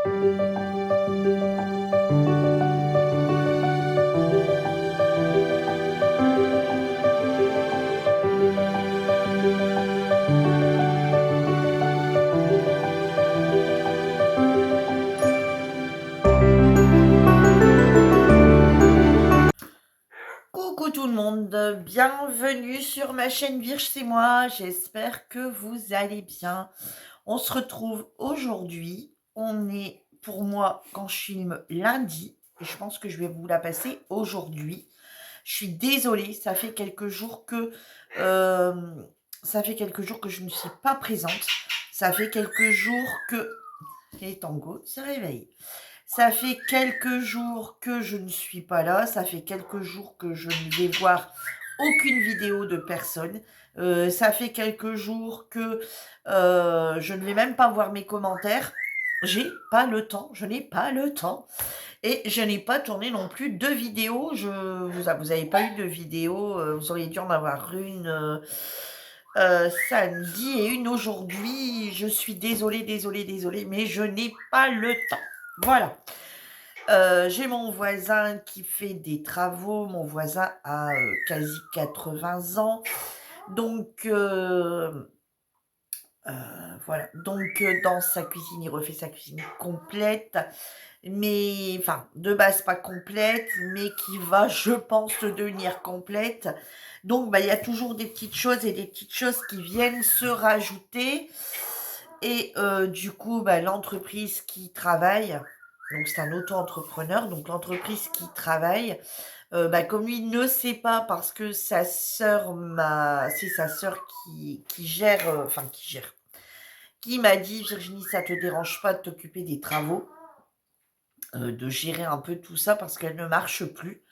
Coucou tout le monde, bienvenue sur ma chaîne Virge, c'est moi, j'espère que vous allez bien. On se retrouve aujourd'hui, on est pour moi quand je filme lundi, et je pense que je vais vous la passer aujourd'hui. Je suis désolée, euh, ça fait quelques jours que je ne suis pas présente, ça fait quelques jours que... Et Tango se réveille. Ça fait quelques jours que je ne suis pas là. Ça fait quelques jours que je ne vais voir aucune vidéo de personne. Ça fait quelques jours que je ne vais même pas voir mes commentaires. J'ai pas le temps, je n'ai pas le temps. Et je n'ai pas tourné non plus de vidéos. Vous n'avez pas eu de vidéo. Vous auriez dû en avoir une samedi et une aujourd'hui. Je suis désolée, mais je n'ai pas le temps. Voilà. J'ai mon voisin qui fait des travaux. Mon voisin a quasi 80 ans. Donc, voilà. Donc, dans sa cuisine, il refait sa cuisine complète. Mais, enfin, de base pas complète, mais qui va, je pense, devenir complète. Donc, bah, il y a toujours des petites choses et des petites choses qui viennent se rajouter. Et du coup, bah, l'entreprise qui travaille, donc c'est un auto-entrepreneur, donc l'entreprise qui travaille, bah, comme lui ne sait pas parce que c'est sa sœur qui gère, qui m'a dit: «Virginie, ça te dérange pas de t'occuper des travaux, de gérer un peu tout ça parce qu'elle ne marche plus?»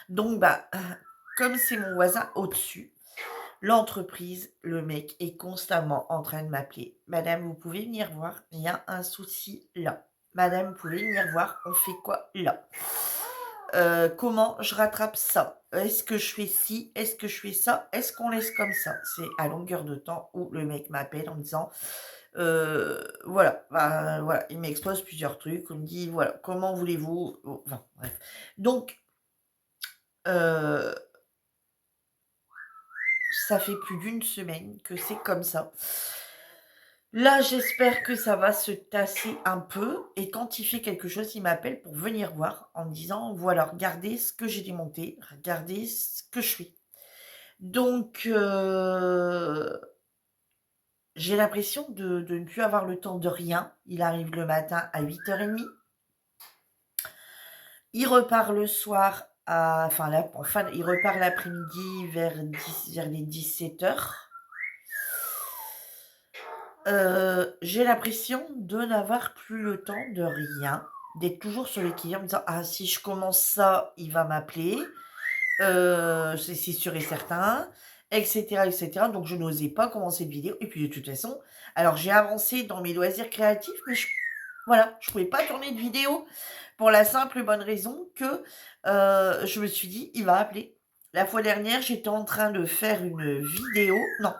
Donc bah, comme c'est mon voisin au-dessus, l'entreprise, le mec est constamment en train de m'appeler: «Madame, vous pouvez venir voir, il y a un souci là. Madame, vous pouvez venir voir, on fait quoi là? Comment je rattrape ça? Est-ce que je fais ci? Est-ce que je fais ça? Est-ce qu'on laisse comme ça?» C'est à longueur de temps où le mec m'appelle en me disant, voilà, bah, voilà, il m'expose plusieurs trucs, il me dit: «Voilà, comment voulez-vous?» Enfin bref. Donc, heu, ça fait plus d'une semaine que c'est comme ça. Là, j'espère que ça va se tasser un peu et quand il fait quelque chose, il m'appelle pour venir voir en me disant: «Voilà, regardez ce que j'ai démonté, regardez ce que je fais». Donc j'ai l'impression de ne plus avoir le temps de rien. Il arrive le matin à 8h30. Il repart le soir il repart l'après-midi vers les 17h. J'ai l'impression de n'avoir plus le temps de rien, d'être toujours sur les qui-vive en me disant: «Ah si je commence ça, il va m'appeler, c'est sûr et certain», et cetera. Donc je n'osais pas commencer de vidéo et puis de toute façon, alors j'ai avancé dans mes loisirs créatifs, mais je pouvais pas tourner de vidéo pour la simple et bonne raison que, je me suis dit: «Il va appeler». La fois dernière, j'étais en train de faire une vidéo non,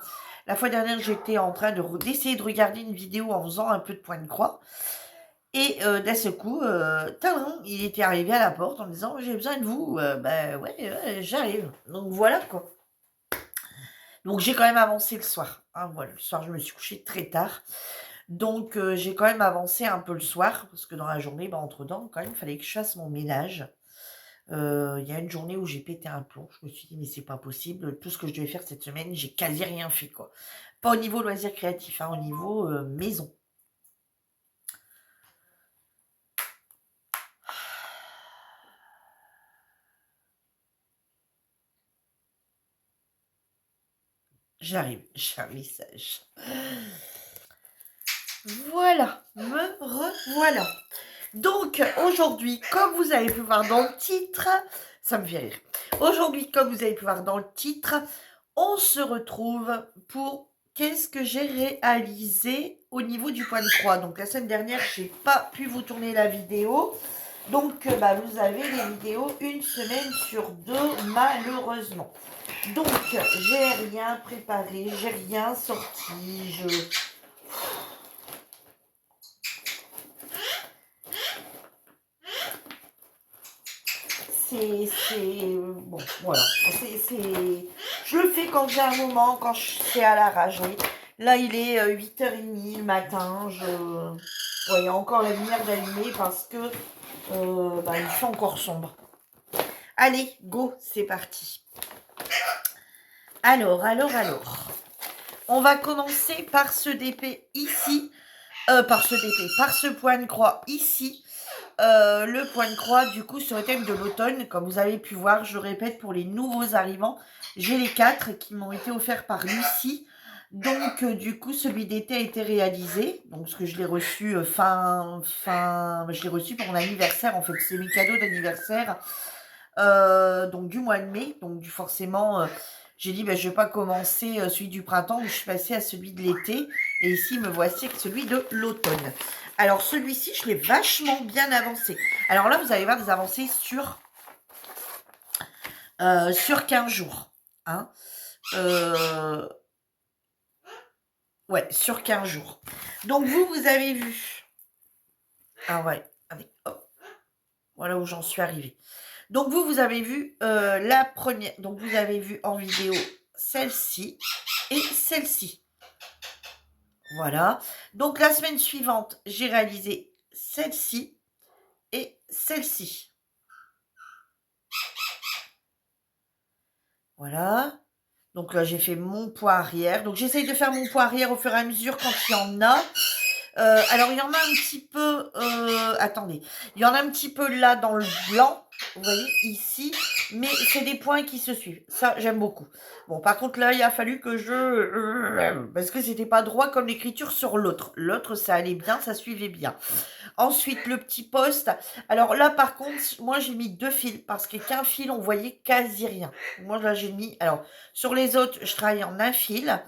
la fois dernière, j'étais en train d'essayer de regarder une vidéo en faisant un peu de point de croix et d'un seul coup, tadam, il était arrivé à la porte en me disant: «J'ai besoin de vous». Bah, ouais, ouais, j'arrive. Donc voilà, quoi. Donc j'ai quand même avancé le soir, hein, voilà. Le soir, je me suis couchée très tard. Donc j'ai quand même avancé un peu le soir parce que dans la journée, bah, entre-temps, quand même, il fallait que je fasse mon ménage. Il y a une journée où j'ai pété un plomb. Je me suis dit: «Mais c'est pas possible, tout ce que je devais faire cette semaine, j'ai quasi rien fait, quoi». Pas au niveau loisirs créatifs, hein, au niveau, maison. J'ai un message. Voilà, me revoilà. Donc aujourd'hui, comme vous avez pu voir dans le titre, ça me fait rire. Aujourd'hui, comme vous avez pu voir dans le titre, on se retrouve pour qu'est-ce que j'ai réalisé au niveau du point de croix. Donc la semaine dernière, j'ai pas pu vous tourner la vidéo. Donc bah, vous avez les vidéos une semaine sur deux, malheureusement. Donc j'ai rien préparé, j'ai rien sorti, bon, voilà. Je le fais quand j'ai un moment, quand c'est à la rage, oui. Là, il est 8h30 le matin. Ouais, il y a encore la lumière d'allumée parce que il fait encore sombre. Allez, go, c'est parti. Alors. On va commencer par ce DP ici. Par ce point de croix ici. Le point de croix, du coup, sur le thème de l'automne. Comme vous avez pu voir, je répète, pour les nouveaux arrivants, j'ai les 4 qui m'ont été offerts par Lucie. Donc, du coup, celui d'été a été réalisé. Donc, parce que je l'ai reçu je l'ai reçu pour mon anniversaire. En fait, c'est mes cadeaux d'anniversaire. Donc, du mois de mai. Donc, forcément, j'ai dit, je vais pas commencer celui du printemps. Je suis passée à celui de l'été. Et ici, me voici avec celui de l'automne. Alors, celui-ci, je l'ai vachement bien avancé. Alors là, vous allez voir des avancées sur 15 jours. Hein. Ouais, sur 15 jours. Donc, vous avez vu. Ah ouais, allez, hop. Voilà où j'en suis arrivée. Donc, vous avez vu la première. Donc, vous avez vu en vidéo celle-ci et celle-ci. Voilà. Donc, la semaine suivante, j'ai réalisé celle-ci et celle-ci. Voilà. Donc là, j'ai fait mon poids arrière. Donc, j'essaye de faire mon poids arrière au fur et à mesure quand il y en a. Alors, il y en a un petit peu... attendez. Il y en a un petit peu là dans le blanc. Vous voyez, ici. Mais c'est des points qui se suivent. Ça, j'aime beaucoup. Bon, par contre, là, il a fallu que parce que c'était pas droit comme l'écriture sur l'autre. L'autre, ça allait bien, ça suivait bien. Ensuite, le petit poste. Alors là, par contre, moi, j'ai mis 2 fils parce qu'un fil, on voyait quasi rien. Moi, là, j'ai mis... Alors, sur les autres, je travaille en un fil.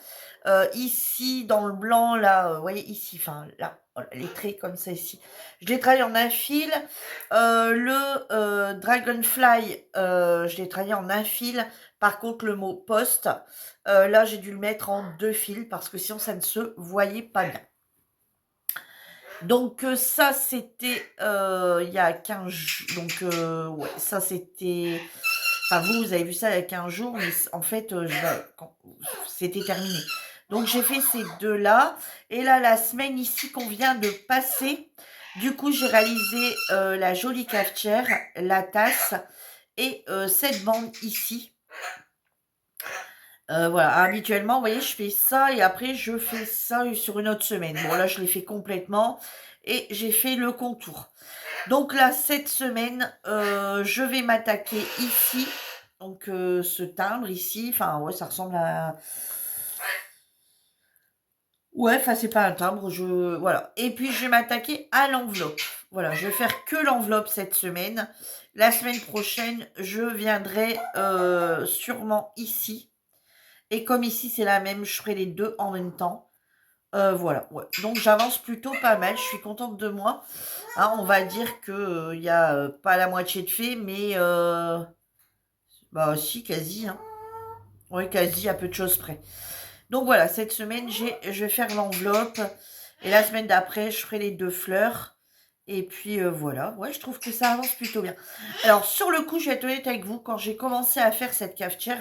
Ici, dans le blanc, là, vous voyez, ici, enfin, là, voilà, les traits comme ça, ici. Je l'ai travaillé en un fil. Le Dragonfly, je l'ai travaillé en un fil. Par contre, le mot poste, là, j'ai dû le mettre en 2 fils parce que sinon, ça ne se voyait pas bien. Donc ça c'était il y a 15 jours. Donc ouais, ça c'était... Enfin vous avez vu ça il y a 15 jours, mais en fait c'était terminé. Donc j'ai fait ces deux-là. Et là, la semaine ici qu'on vient de passer, du coup j'ai réalisé la jolie cafetière, la tasse et cette bande ici. Voilà, habituellement, vous voyez, je fais ça et après je fais ça sur une autre semaine. Bon, là, je l'ai fait complètement et j'ai fait le contour. Donc là, cette semaine, je vais m'attaquer ici. Donc, ce timbre ici, enfin, ouais, ça ressemble à... Ouais, enfin, c'est pas un timbre, voilà. Et puis, je vais m'attaquer à l'enveloppe. Voilà, je vais faire que l'enveloppe cette semaine. La semaine prochaine, je viendrai sûrement ici. Et comme ici, c'est la même, je ferai les deux en même temps. Voilà, ouais. Donc, j'avance plutôt pas mal. Je suis contente de moi. Hein, on va dire que il y a pas la moitié de fait, mais bah si, quasi. Hein. Oui, quasi, à peu de choses près. Donc, voilà, cette semaine, je vais faire l'enveloppe. Et la semaine d'après, je ferai les 2 fleurs. Et puis, voilà. Ouais, je trouve que ça avance plutôt bien. Alors, sur le coup, je vais être honnête avec vous. Quand j'ai commencé à faire cette cafetière...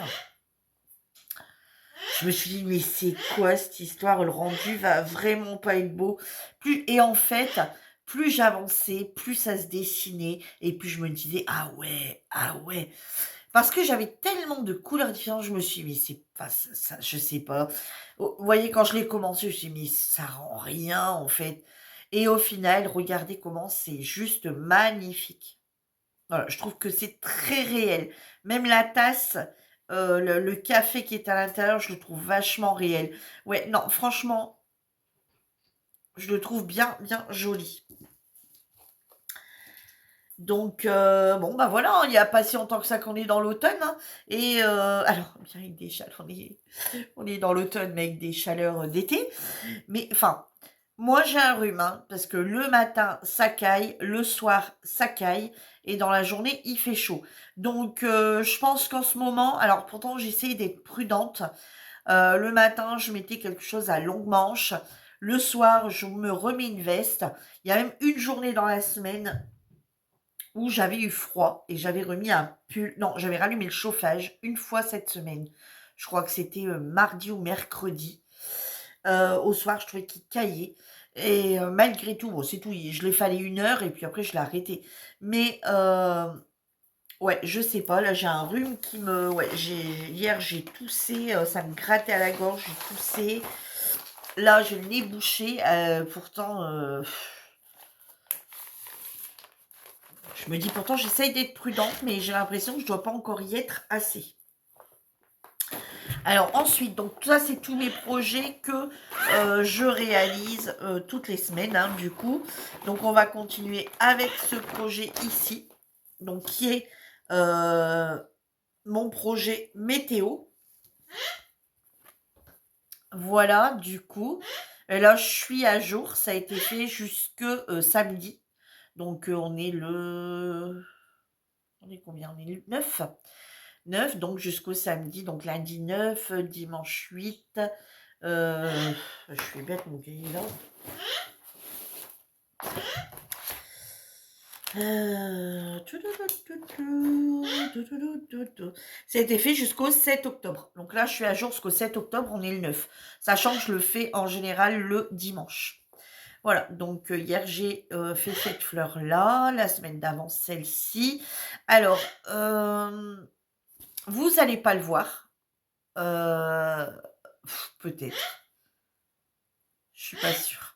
Je me suis dit, mais c'est quoi cette histoire? Le rendu va vraiment pas être beau. Et en fait, plus j'avançais, plus ça se dessinait. Et puis je me disais, ah ouais, ah ouais. Parce que j'avais tellement de couleurs différentes, je me suis dit, mais c'est pas ça, je sais pas. Vous voyez, quand je l'ai commencé, je me suis dit, mais ça rend rien en fait. Et au final, regardez comment c'est juste magnifique. Voilà, je trouve que c'est très réel. Même la tasse, le café qui est à l'intérieur, je le trouve vachement réel. Ouais, non, franchement, je le trouve bien, bien joli. Donc, bon, bah voilà, il n'y a pas si longtemps que ça qu'on est dans l'automne. Hein. Et alors, bien avec des chaleurs, on est dans l'automne, mais avec des chaleurs d'été. Mais enfin, moi j'ai un rhume, hein, parce que le matin ça caille, le soir ça caille, et dans la journée il fait chaud. Donc je pense qu'en ce moment, alors pourtant j'essaye d'être prudente. Le matin je mettais quelque chose à longue manche. Le soir je me remets une veste. Il y a même une journée dans la semaine où j'avais eu froid et j'avais remis un pull non, j'avais rallumé le chauffage une fois cette semaine. Je crois que c'était, mardi ou mercredi. Au soir, je trouvais qu'il caillait et malgré tout, bon, c'est tout, je l'ai fallu 1 heure et puis après je l'ai arrêté. Mais ouais, je sais pas, là, j'ai un rhume qui me ouais, hier, j'ai toussé, ça me grattait à la gorge, j'ai toussé. Là, j'ai le nez bouché, pourtant, je me dis pourtant j'essaye d'être prudente, mais j'ai l'impression que je dois pas encore y être assez. Alors ensuite, donc ça c'est tous mes projets que je réalise toutes les semaines, hein, du coup. Donc on va continuer avec ce projet ici, donc qui est mon projet météo. Voilà, du coup. Et là, je suis à jour. Ça a été fait jusque samedi. Donc on est le. On est combien? On est le 9. 9, donc jusqu'au samedi. Donc lundi 9, dimanche 8. Je suis bête, mon gars, là. Ça a été fait jusqu'au 7 octobre. Donc là, je suis à jour jusqu'au 7 octobre, on est le 9. Sachant que je le fais en général le dimanche. Voilà, donc hier, j'ai fait cette fleur-là, la semaine d'avant, celle-ci. Alors, vous n'allez pas le voir. Peut-être. Je suis pas sûre.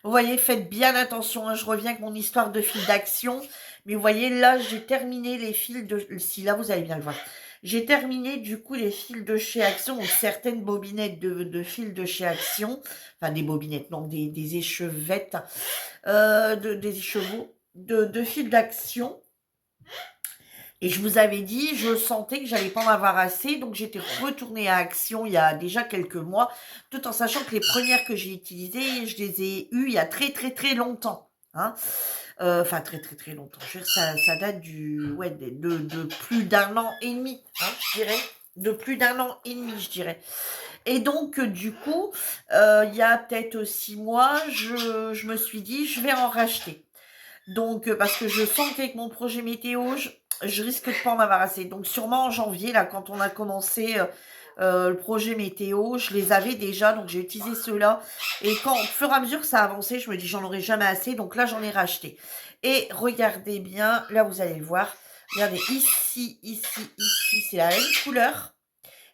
Vous voyez, faites bien attention, hein, je reviens avec mon histoire de fil d'action. Mais vous voyez, là, j'ai terminé les fils de... Si, là, vous allez bien le voir. J'ai terminé, du coup, les fils de chez Action, ou certaines bobinettes de fils de chez Action. Enfin, des bobinettes, non, des échevettes, des écheveaux, de fils d'Action. Et je vous avais dit, je sentais que j'allais pas en avoir assez, donc j'étais retournée à Action il y a déjà quelques mois, tout en sachant que les premières que j'ai utilisées, je les ai eues il y a très très très longtemps. Hein. Enfin très très très longtemps. Je veux dire, ça date ouais, de plus d'1 an et demi, hein, je dirais. De plus d'1 an et demi, je dirais. Et donc, du coup, il y a peut-être 6 mois, je me suis dit, je vais en racheter. Donc, parce que je sens qu'avec mon projet météo, je risque de pas en avoir assez. Donc, sûrement en janvier, là, quand on a commencé le projet météo, je les avais déjà, donc j'ai utilisé ceux-là. Et quand, au fur et à mesure que ça a avancé, je me dis, j'en aurai jamais assez. Donc là, j'en ai racheté. Et regardez bien, là, vous allez le voir. Regardez, ici, c'est la même couleur.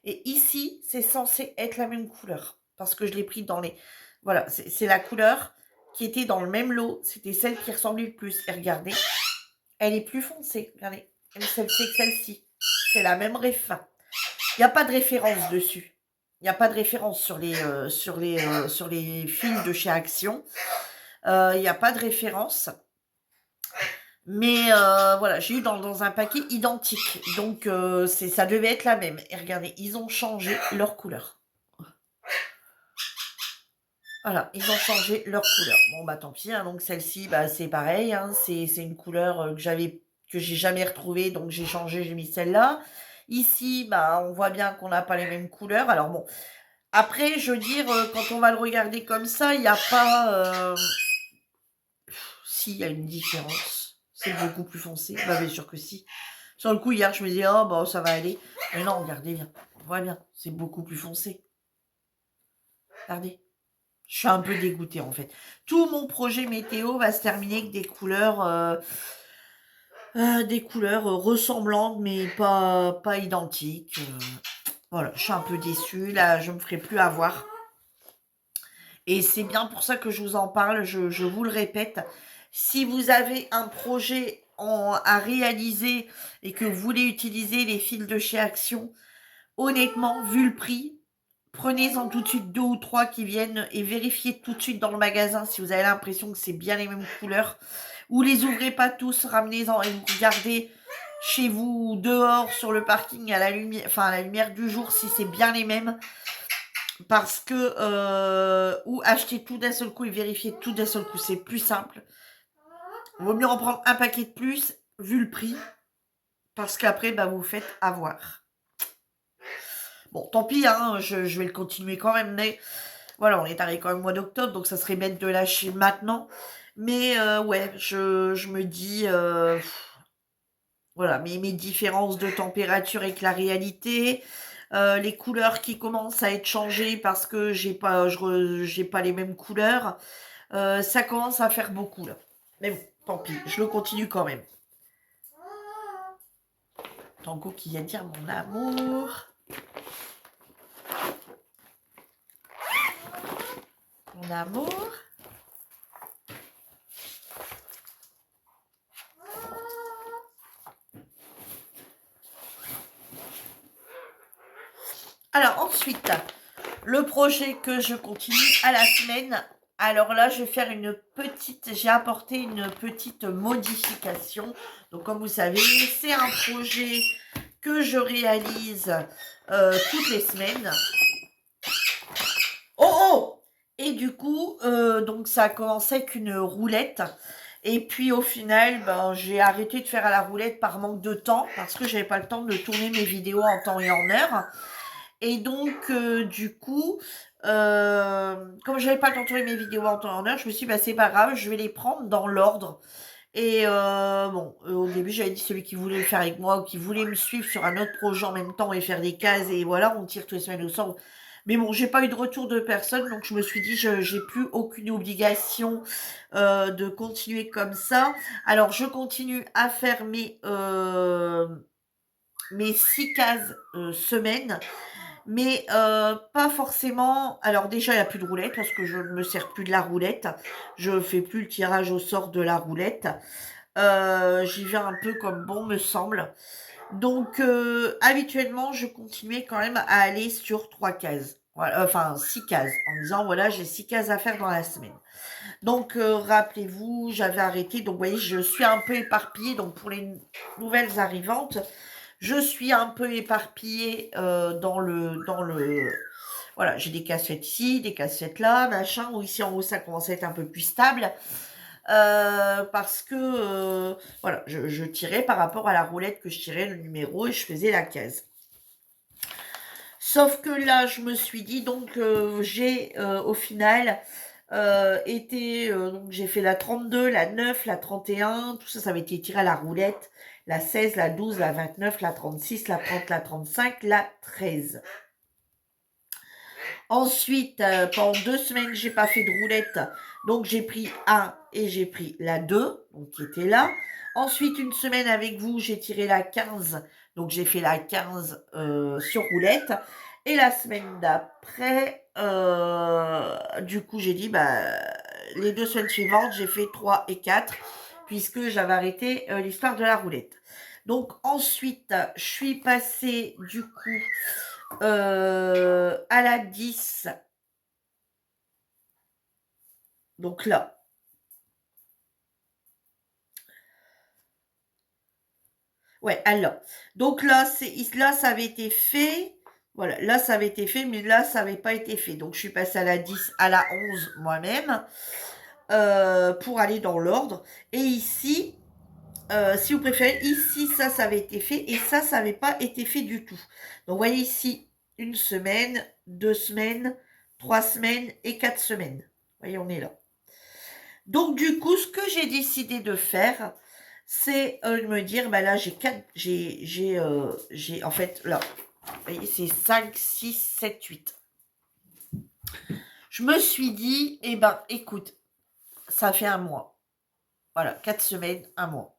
Et ici, c'est censé être la même couleur. Parce que je l'ai pris dans les... Voilà, c'est la couleur qui était dans le même lot. C'était celle qui ressemblait le plus. Et regardez, elle est plus foncée. Regardez, celle-ci que celle-ci. C'est la même réfin. Il n'y a pas de référence dessus. Il n'y a pas de référence sur les fils de chez Action. Il n'y a pas de référence. Mais voilà, j'ai eu dans un paquet identique. Donc, ça devait être la même. Et regardez, ils ont changé leur couleur. Voilà, ils ont changé leur couleur. Bon, bah tant pis. Hein, donc, celle-ci, bah, c'est pareil. Hein, c'est une couleur que j'ai jamais retrouvée. Donc, j'ai changé, j'ai mis celle-là. Ici, bah, on voit bien qu'on n'a pas les mêmes couleurs. Alors, bon. Après, je veux dire, quand on va le regarder comme ça, il n'y a pas... Si, il y a une différence. C'est beaucoup plus foncé. Bah, bien sûr que si. Sur le coup, hier, je me disais, oh, bah, ça va aller. Mais non, regardez bien. On voit bien. C'est beaucoup plus foncé. Regardez. Je suis un peu dégoûtée, en fait. Tout mon projet météo va se terminer avec des couleurs ressemblantes, mais pas identiques. Voilà, je suis un peu déçue. Là, je me ferai plus avoir. Et c'est bien pour ça que je vous en parle. Je vous le répète. Si vous avez un projet à réaliser et que vous voulez utiliser les fils de chez Action, honnêtement, vu le prix, prenez-en tout de suite 2 ou 3 qui viennent et vérifiez tout de suite dans le magasin si vous avez l'impression que c'est bien les mêmes couleurs. Ou les ouvrez pas tous, ramenez-en et vous regardez chez vous ou dehors sur le parking à la lumière du jour si c'est bien les mêmes. Parce que ou acheter tout d'un seul coup et vérifier tout d'un seul coup, c'est plus simple. Il vaut mieux en prendre un paquet de plus vu le prix, parce qu'après bah, vous vous faites avoir. Bon, tant pis, hein, je vais le continuer quand même, mais voilà, on est arrivé quand même au mois d'octobre, donc ça serait bête de lâcher maintenant. Mais ouais, je me dis, voilà, mes différences de température avec la réalité, les couleurs qui commencent à être changées parce que j'ai pas les mêmes couleurs. Ça commence à faire beaucoup là. Mais bon, tant pis, je le continue quand même. Tango qui vient dire mon amour. Mon amour. Alors ensuite, le projet que je continue à la semaine. Alors là, je vais faire j'ai apporté une petite modification. Donc comme vous savez, c'est un projet que je réalise toutes les semaines. Oh oh! Et du coup, donc ça a commencé avec une roulette. Et puis au final, ben, j'ai arrêté de faire à la roulette par manque de temps, parce que j'avais pas le temps de tourner mes vidéos en temps et en heure. Et donc, du coup, comme j'avais pas le temps de tourner mes vidéos en temps et en heure, je me suis dit, bah, c'est pas grave, je vais les prendre dans l'ordre. Et bon, au début, j'avais dit celui qui voulait le faire avec moi ou qui voulait me suivre sur un autre projet en même temps et faire des cases et voilà, on tire toutes les semaines au sort. Mais bon, j'ai pas eu de retour de personne, donc je me suis dit, j'ai plus aucune obligation de continuer comme ça. Alors, je continue à faire mes 6 cases semaine, mais pas forcément. Alors déjà, il n'y a plus de roulette parce que je ne me sers plus de la roulette. Je fais plus le tirage au sort de la roulette. J'y vais un peu comme bon me semble. Donc, habituellement, je continuais quand même à aller sur 3 cases. Voilà, enfin 6 cases, en disant voilà, j'ai 6 cases à faire dans la semaine. Donc, rappelez-vous, j'avais arrêté. Donc, vous voyez, je suis un peu éparpillée. Donc, pour les nouvelles arrivantes, je suis un peu éparpillée voilà, j'ai des cassettes ici, des cassettes là, machin. Ou ici en haut, ça commence à être un peu plus stable. Parce que voilà, je tirais par rapport à la roulette que je tirais le numéro et je faisais la case. Sauf que là, je me suis dit, donc j'ai au final donc j'ai fait la 32, la 9, la 31, tout ça, ça avait été tiré à la roulette, la 16, la 12, la 29, la 36, la 30, la 35, la 13. Ensuite, pendant 2 semaines, j'ai pas fait de roulette. Donc, j'ai pris 1 et j'ai pris la 2, donc qui était là. Ensuite, une semaine avec vous, j'ai tiré la 15. Donc, j'ai fait la 15 sur roulette. Et la semaine d'après, du coup, j'ai dit, bah, les 2 semaines suivantes, j'ai fait 3 et 4, puisque j'avais arrêté l'histoire de la roulette. Donc, ensuite, je suis passée, du coup, à la 10. Donc là. Ouais, alors. Donc là, là, ça avait été fait. Voilà, là, ça avait été fait, mais là, ça n'avait pas été fait. Donc, je suis passée à la 10, à la 11 moi-même, pour aller dans l'ordre. Et ici, si vous préférez, ici, ça avait été fait, et ça n'avait pas été fait du tout. Donc, vous voyez ici, 1 semaine, 2 semaines, 3 semaines et 4 semaines. Vous voyez, on est là. Donc du coup, ce que j'ai décidé de faire, c'est de me dire, bah là, j'ai en fait, là, vous voyez, c'est 5, 6, 7, 8. Je me suis dit, eh ben, écoute, ça fait un mois. Voilà, 4 semaines, un mois.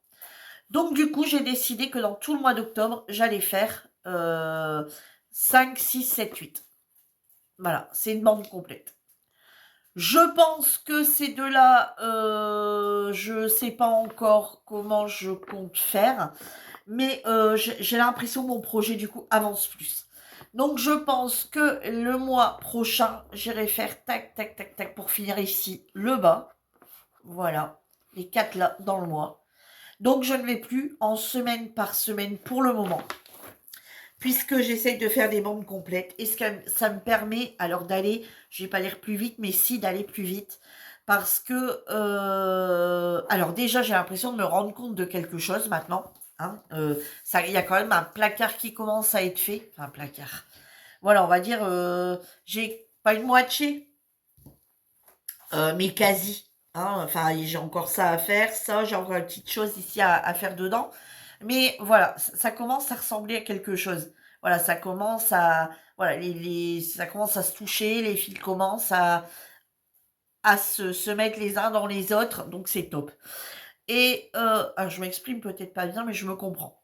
Donc du coup, j'ai décidé que dans tout le mois d'octobre, j'allais faire 5, 6, 7, 8. Voilà, c'est une bande complète. Je pense que ces deux-là, je sais pas encore comment je compte faire, mais j'ai l'impression que mon projet du coup avance plus. Donc je pense que le mois prochain, j'irai faire tac, tac, tac, tac pour finir ici le bas. Voilà, les 4 là dans le mois. Donc je ne vais plus en semaine par semaine pour le moment, puisque j'essaye de faire des bandes complètes. Et ça me permet alors d'aller, je vais pas dire plus vite, mais si d'aller plus vite. Parce que, alors déjà, j'ai l'impression de me rendre compte de quelque chose maintenant. Hein. Il y a quand même un placard qui commence à être fait. Enfin, un placard. Voilà, on va dire, j'ai pas une moitié, mais quasi. Hein. Enfin, j'ai encore ça à faire. Ça, j'ai encore une petite chose ici à faire dedans. Mais voilà, ça commence à ressembler à quelque chose. Voilà, ça commence à voilà, ça commence à se toucher, les fils commencent à se mettre les uns dans les autres, donc c'est top. Et alors je m'exprime peut-être pas bien, mais je me comprends.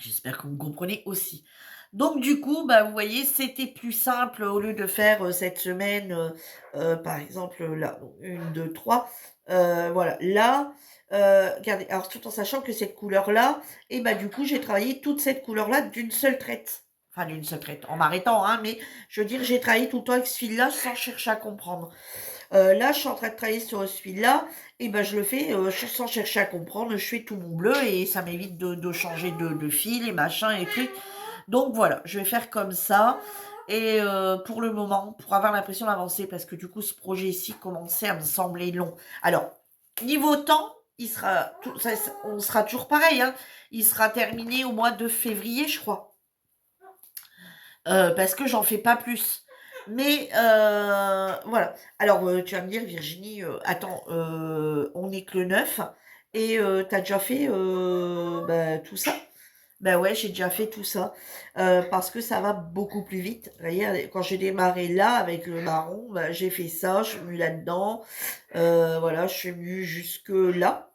J'espère que vous me comprenez aussi. Donc du coup, bah, vous voyez, c'était plus simple au lieu de faire, cette semaine, par exemple, là, donc 1, 2, 3, voilà. Là, regardez, alors tout en sachant que cette couleur-là et bah, du coup, j'ai travaillé toute cette couleur-là d'une seule traite. Enfin d'une seule traite, en m'arrêtant, hein, mais je veux dire, j'ai travaillé tout le temps avec ce fil-là sans chercher à comprendre. Là, je suis en train de travailler sur celui-là et ben, je le fais, sans chercher à comprendre. Je fais tout mon bleu et ça m'évite de changer de fil et machin et trucs. Donc voilà, je vais faire comme ça et pour le moment, pour avoir l'impression d'avancer parce que du coup, ce projet-ci commençait à me sembler long. Alors, niveau temps, il sera tout ça on sera toujours pareil, hein. Il sera terminé au mois de février, je crois, parce que j'en fais pas plus. Mais voilà. Alors, tu vas me dire: «Virginie, attends, on est que le 9 et tu déjà fait, bah, tout ça?» Ben ouais, j'ai déjà fait tout ça, parce que ça va beaucoup plus vite. Regarde, quand j'ai démarré là avec le marron, bah, j'ai fait ça, je suis venue là-dedans, voilà, je suis venue jusque là,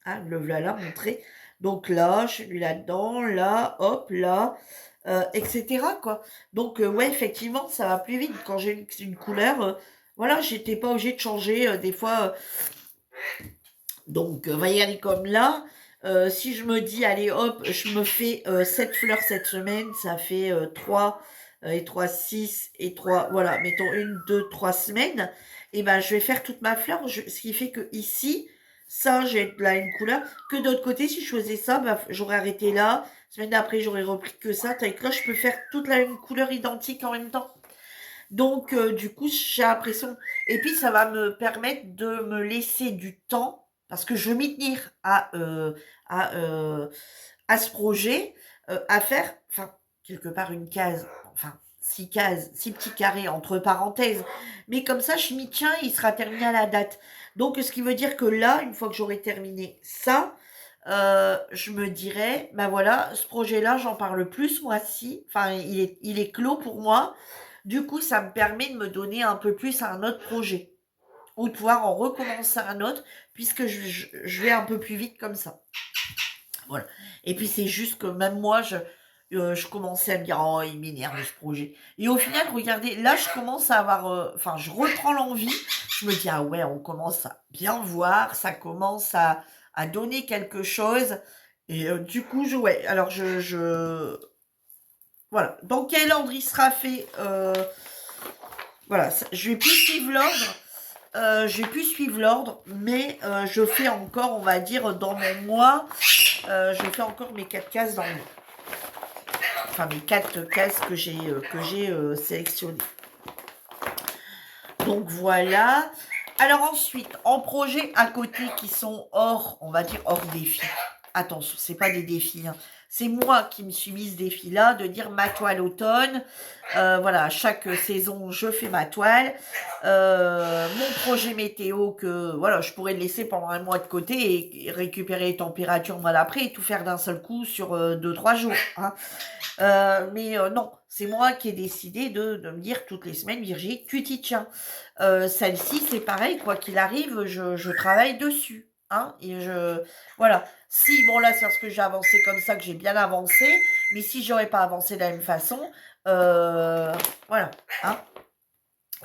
hein, le voilà montré. Donc là, je suis venue là-dedans, là, hop, là, et cetera quoi. Donc ouais, effectivement, ça va plus vite. Quand j'ai une couleur, voilà, j'étais pas obligée de changer, des fois, donc, regarder comme là, si je me dis: «Allez hop, je me fais, 7 fleurs cette semaine», ça fait, 3, et 3 6 et 3 voilà, mettons 1 2 3 semaines et ben, je vais faire toute ma fleur. Ce qui fait que ici, ça, j'ai là une couleur que de l'autre côté, si je faisais ça, bah, j'aurais arrêté là. Semaine d'après, j'aurais repris que ça. Tandis que là, je peux faire toute la même couleur identique en même temps. Donc, du coup, j'ai l'impression et puis ça va me permettre de me laisser du temps parce que je veux m'y tenir à, à ce projet, à faire enfin, quelque part une case, enfin 6 cases, 6 petits carrés entre parenthèses. Mais comme ça, je m'y tiens, il sera terminé à la date. Donc ce qui veut dire que là, une fois que j'aurai terminé ça, je me dirais: «Bah, voilà, ce projet-là, j'en parle plus ce mois-ci. Enfin, il est clos pour moi». Du coup, ça me permet de me donner un peu plus à un autre projet ou de pouvoir en recommencer un autre puisque je vais un peu plus vite comme ça. Voilà. Et puis c'est juste que même moi, je commençais à me dire: «Oh, il m'énerve ce projet» et au final, regardez, là, je commence à avoir, enfin, je reprends l'envie. Je me dis: «Ah ouais, on commence à bien voir, ça commence à donner quelque chose» et du coup, ouais, alors voilà. Dans quel ordre il sera fait, voilà, je vais plus suivre l'ordre. Je vais plus suivre l'ordre, mais je fais encore, on va dire, dans mon mois, je fais encore mes 4 cases dans le mois. Enfin, mes 4 cases que j'ai sélectionnées. Donc voilà. Alors ensuite, en projet à côté qui sont hors, on va dire hors défi. Attention, c'est pas des défis, hein. C'est moi qui me suis mise ce défi-là de dire ma toile automne. Voilà, chaque saison, je fais ma toile. Mon projet météo que voilà, je pourrais le laisser pendant un mois de côté et récupérer les températures le mois d'après et tout faire d'un seul coup sur 2-3 jours, hein. Mais non, c'est moi qui ai décidé de me dire toutes les semaines: «Virginie, tu t'y tiens». Celle-ci, c'est pareil, quoi qu'il arrive, je travaille dessus, hein et voilà. Si bon là, c'est parce que j'ai avancé comme ça que j'ai bien avancé, mais si j'aurais pas avancé de la même façon, heu, voilà, hein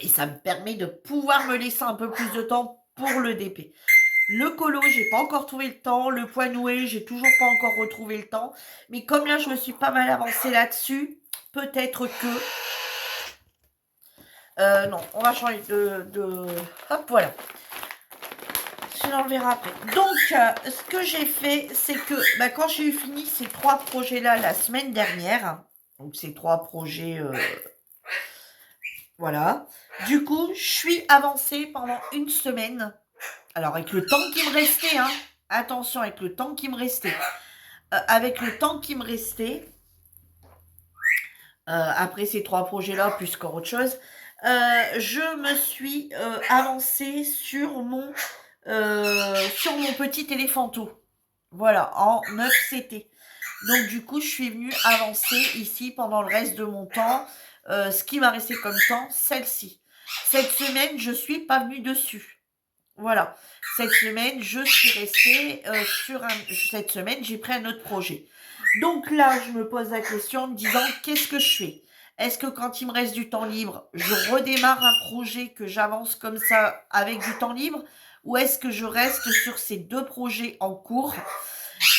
et ça me permet de pouvoir me laisser un peu plus de temps pour le DP. Le colo, j'ai pas encore trouvé le temps. Le point noué, j'ai toujours pas encore retrouvé le temps. Mais comme là, je me suis pas mal avancée là-dessus, peut-être que non, on va changer de hop, voilà. Je l'enverrai après. Donc, ce que j'ai fait, c'est que bah, quand j'ai eu fini ces 3 projets-là la semaine dernière, donc ces 3 projets, voilà. Du coup, je suis avancée pendant une semaine. Alors, avec le temps qui me restait, hein. Attention, avec le temps qui me restait. Avec le temps qui me restait, après ces 3 projets-là, plus qu'autre chose, je me suis, avancée sur mon petit éléphanteau. Voilà, en 9 CT. Donc du coup, je suis venue avancer ici pendant le reste de mon temps, ce qui m'a resté comme temps, celle-ci. Cette semaine, je suis pas venue dessus. Voilà. Cette semaine, je suis restée, cette semaine, j'ai pris un autre projet. Donc là, je me pose la question en me disant: «Qu'est-ce que je fais?» Est-ce que quand il me reste du temps libre, je redémarre un projet que j'avance comme ça avec du temps libre? Ou est-ce que je reste sur ces 2 projets en cours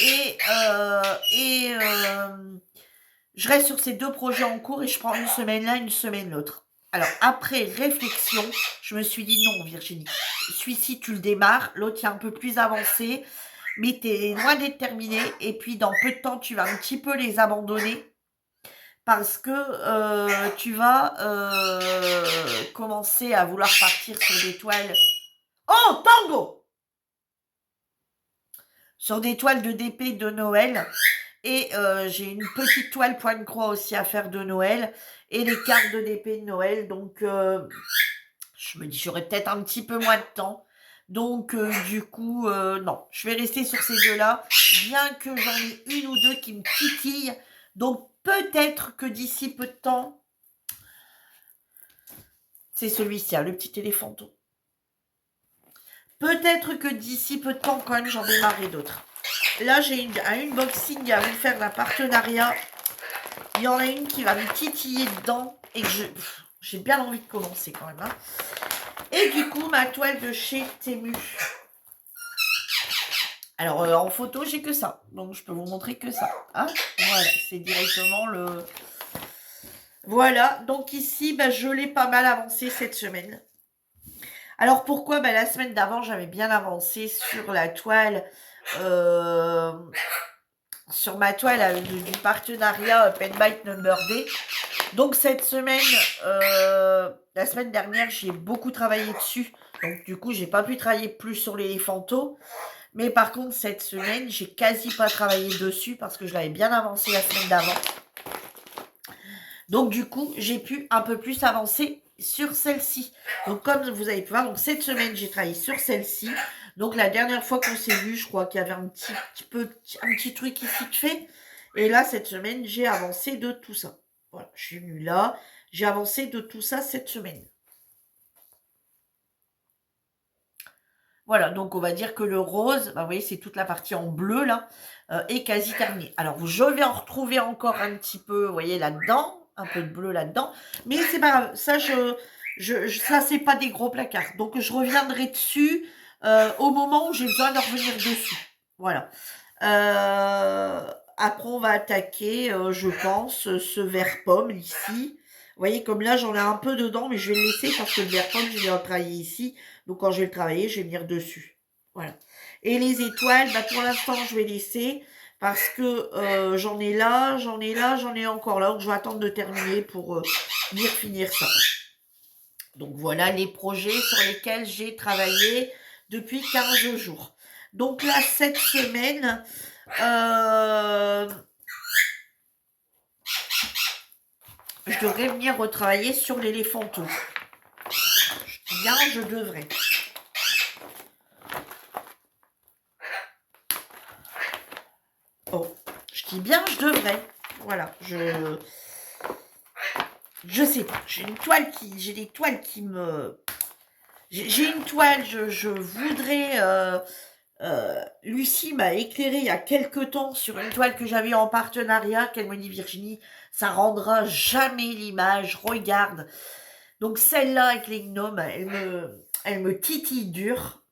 et je reste sur ces 2 projets en cours et je prends une semaine là, une semaine l'autre. Alors après réflexion, je me suis dit: «Non Virginie, celui-ci tu le démarres, l'autre il est un peu plus avancé, mais tu es loin d'être terminé et puis dans peu de temps tu vas un petit peu les abandonner parce que, tu vas, commencer à vouloir partir sur des toiles». Oh tango! Sur des toiles de DP de Noël. Et j'ai une petite toile pointe croix aussi à faire de Noël et les cartes de DP de Noël. Donc, je me dis j'aurai peut-être un petit peu moins de temps. Donc, du coup, non, je vais rester sur ces deux-là, bien que j'en ai une ou deux qui me titillent. Donc, peut-être que d'ici peu de temps, c'est celui-ci, hein, le petit éléphanton. Peut-être que d'ici peu de temps, quand même, j'en démarrerai d'autres. Là, j'ai un unboxing à vous faire d'un partenariat. Il y en a une qui va me titiller dedans et que j'ai bien envie de commencer quand même. Hein. Et du coup, ma toile de chez Temu. Alors, en photo, j'ai que ça. Donc, je peux vous montrer que ça. Hein, voilà, c'est directement le... Voilà, donc ici, bah, je l'ai pas mal avancé cette semaine. Alors, pourquoi la semaine d'avant, j'avais bien avancé sur la toile... sur ma toile du partenariat Pen Bite Number Day. Donc cette semaine, la semaine dernière, j'ai beaucoup travaillé dessus. Donc du coup, j'ai pas pu travailler plus sur l'éléphanto. Mais par contre, cette semaine, j'ai quasi pas travaillé dessus parce que je l'avais bien avancé la semaine d'avant. Donc du coup, j'ai pu un peu plus avancer sur celle-ci. Donc comme vous avez pu voir, donc cette semaine, j'ai travaillé sur celle-ci. Donc la dernière fois qu'on s'est vu, je crois qu'il y avait un petit truc ici de fait. Et là, cette semaine, j'ai avancé de tout ça. Voilà, je suis venue là. J'ai avancé de tout ça cette semaine. Voilà, donc on va dire que le rose, vous voyez, c'est toute la partie en bleu là, est quasi terminée. Alors je vais en retrouver encore un petit peu, vous voyez, là-dedans, un peu de bleu là-dedans, mais c'est pas grave, ça ça c'est pas des gros placards, donc je reviendrai dessus au moment où j'ai besoin de revenir dessus. Voilà. Après on va attaquer, je pense, ce vert pomme ici. Vous voyez, comme là j'en ai un peu dedans, mais je vais le laisser parce que le vert pomme, je vais le travailler ici. Donc quand je vais le travailler, je vais venir dessus. Voilà. Et les étoiles, pour l'instant, je vais laisser parce que j'en ai là, j'en ai là, j'en ai encore là. Donc je vais attendre de terminer pour venir finir ça. Donc voilà les projets sur lesquels j'ai travaillé depuis 15 jours. Donc là, cette semaine, je devrais venir retravailler sur l'éléphanto. Je dis bien, je devrais. Oh, je dis bien, je devrais. Voilà, je sais pas. J'ai des toiles qui me... J'ai une toile, je voudrais... Lucie m'a éclairé il y a quelques temps sur une toile que j'avais en partenariat, qu'elle me dit: Virginie, ça rendra jamais l'image, regarde. Donc celle-là avec les gnomes, elle me titille dur.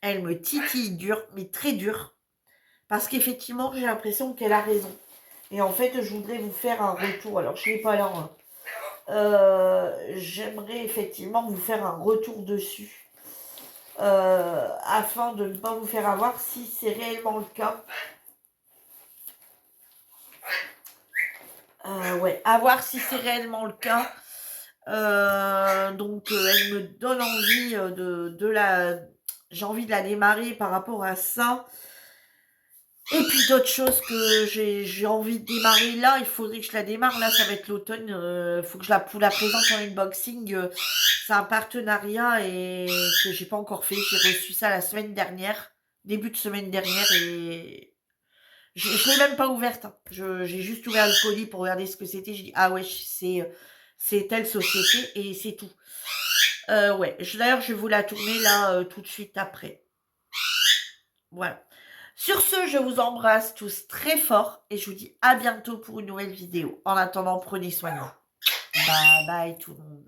Elle me titille dur, mais très dur. Parce qu'effectivement, j'ai l'impression qu'elle a raison. Et en fait, je voudrais vous faire un retour. Alors, je ne l'ai pas là. J'aimerais effectivement vous faire un retour dessus. Afin de ne pas vous faire avoir si c'est réellement le cas. Ouais, à voir si c'est réellement le cas. Donc, elle me donne envie de la... J'ai envie de la démarrer par rapport à ça. Et puis d'autres choses que j'ai envie de démarrer là, il faudrait que je la démarre. Là, ça va être l'automne. Il faut que vous la présente en unboxing. C'est un partenariat et que j'ai pas encore fait. J'ai reçu ça la semaine dernière, début de semaine dernière. Je l'ai même pas ouverte, hein. J'ai juste ouvert le colis pour regarder ce que c'était. J'ai dit: «Ah ouais, c'est telle société» et c'est tout. Ouais, d'ailleurs, je vais vous la tourner là, tout de suite après. Voilà. Sur ce, je vous embrasse tous très fort et je vous dis à bientôt pour une nouvelle vidéo. En attendant, prenez soin de vous. Bye bye tout le monde.